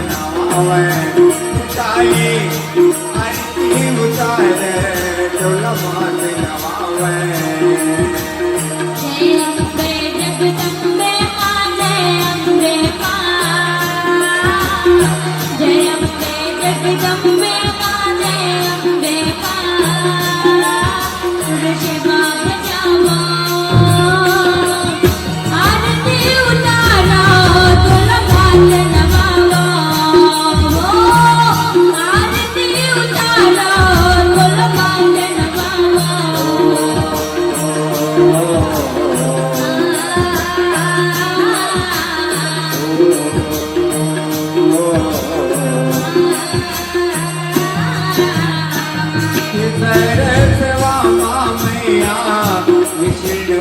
नवावे ताई आरती उतारे तुला मात नवावे जय अम्बे जगदम्बे मां जय अम्बे मां जय अम्बे जगदम्बे मां जय अम्बे मां तुझे सेवा बजावो आरती उतारो तुला मात नवावो आरती उतारो तुला मात सेवा मैया विष्णु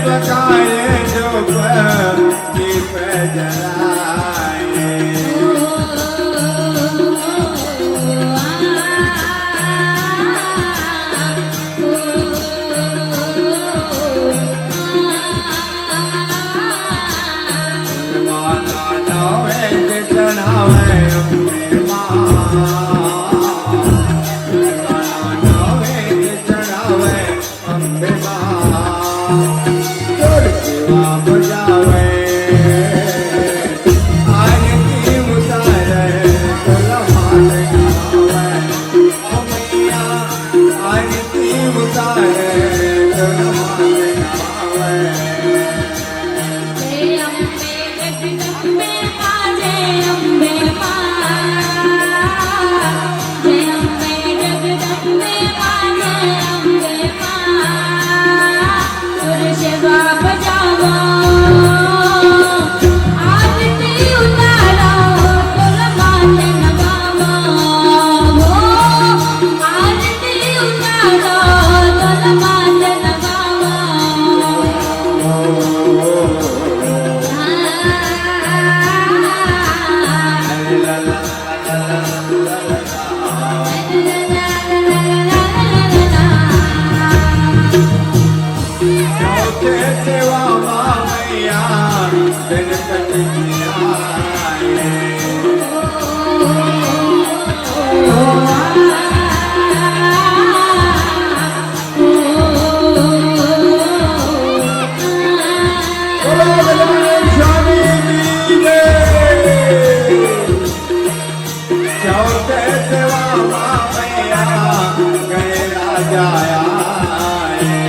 पकाए जो दीप जलाए माला नवे चढ़ावे अम्बे मां माला नवे चढ़ावे अम्बे मां सेवा बजावे आरती उतारे तुला मात नवावे ओ मैया आरती उतारे तुला मात नवावे जय अम्बे जगदम्बे मां जय अम्बे मां जय अम्बे जगदम्बे मां जय अम्बे मां तुझे सेवा बजावो आरती उतारो तुला मात नवावो आरती उतारो तुला मात नवावो सेवा मैया गणपति आए स्वामी जी चौथे सेवा मैया गए राजा आए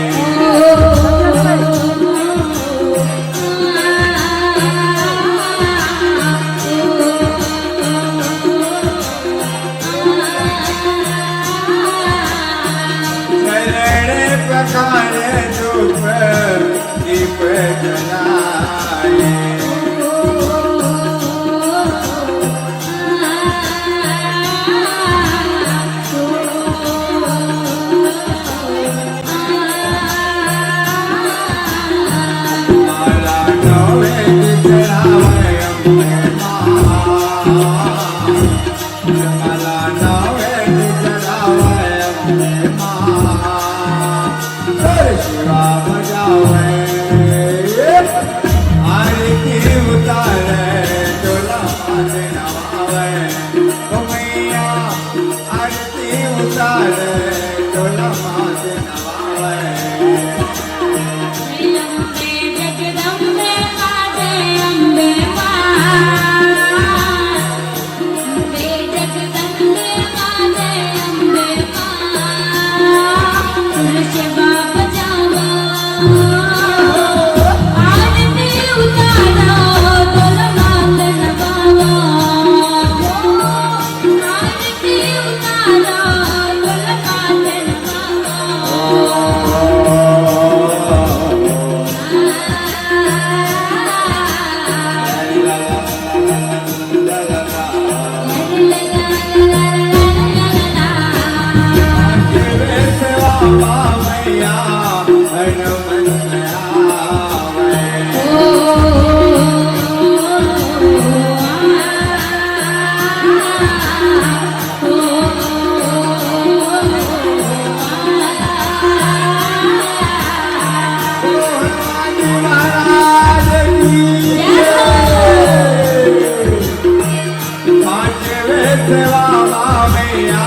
महाराज की जय पांचवे सेवा मैया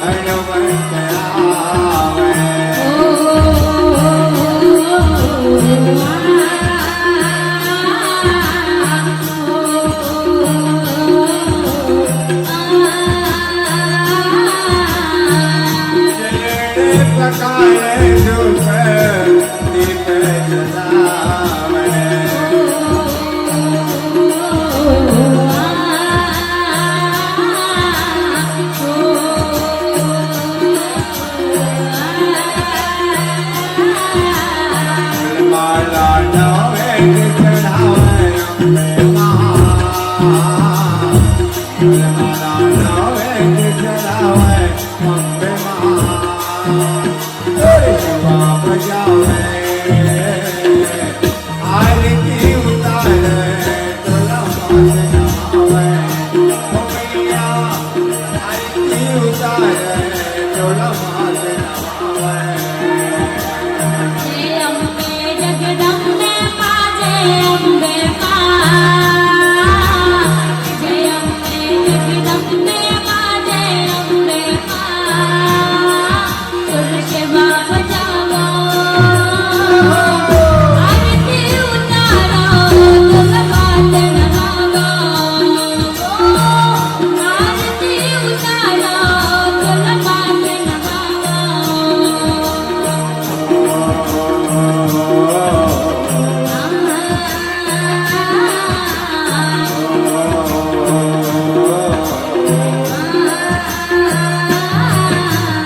हनुमंत आवे चले पकाए दुख दीप जलावे माला नवे चढ़ावे अम्बे माला नवे चढ़ावे अम्बे शिवा बजावे आरती उतारे तोला मात नहावे ओ मैया आरती उतारे तोला मात नहावे जय अम्बे जगदम्बे मां जय अम्बे मां जय अम्बे जगदम्बे मां जय अम्बे मां तुझे बाप जाओ आरती उतारो तुझ बात नगाओ आरती उतारो तुझ बात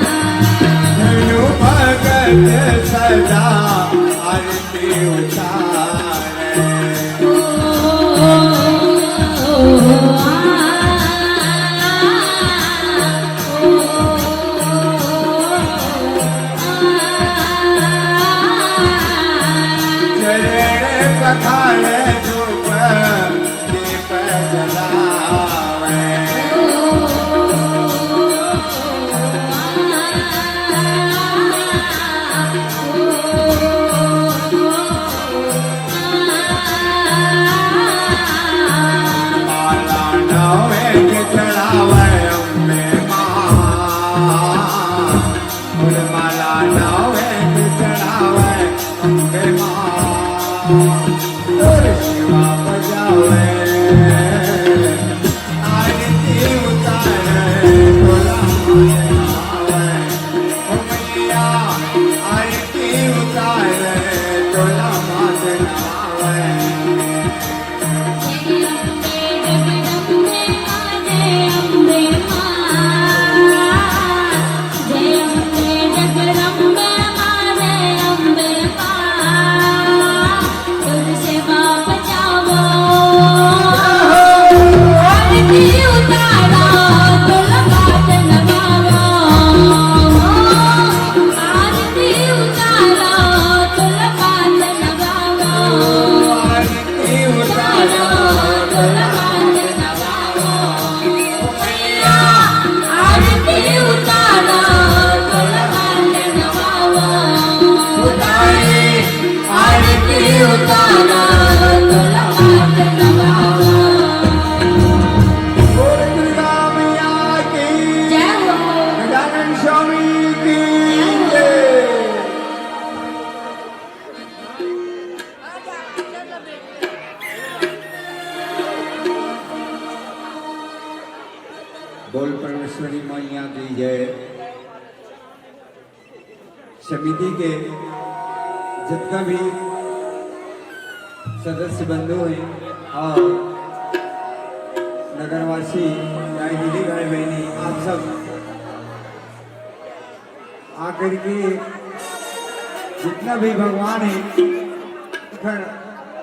धनु भगत सदा आरती उतारे चरण पखारे धूप दीप जलावे माला नवे चढ़ावे अम्बे फूल माला नवे चढ़ावे अम्बे शिवा बजावे आरती उतारे तोला मात नहावे ओ मैया आरती उतारे तोला मात नहावे आरती उतारो तोला बोल दुर्गा मैया की गजानन स्वामी की जय बोल परमेश्वरी मैया की जय समिति के जितना भी सदस्य बंधु हैं और नगरवासी चाहे दीदी भाई बहनी आप सब आकर के जितना भी भगवान है फिर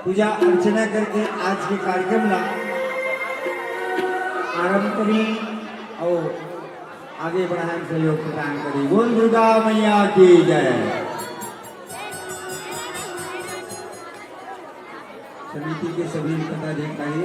पूजा अर्चना करके आज के कार्यक्रम ला आरंभ करी और आगे बढ़ाने सहयोग प्रदान करी। बोल दुर्गा मैया की जय। समिति के सभी पदाधिकारी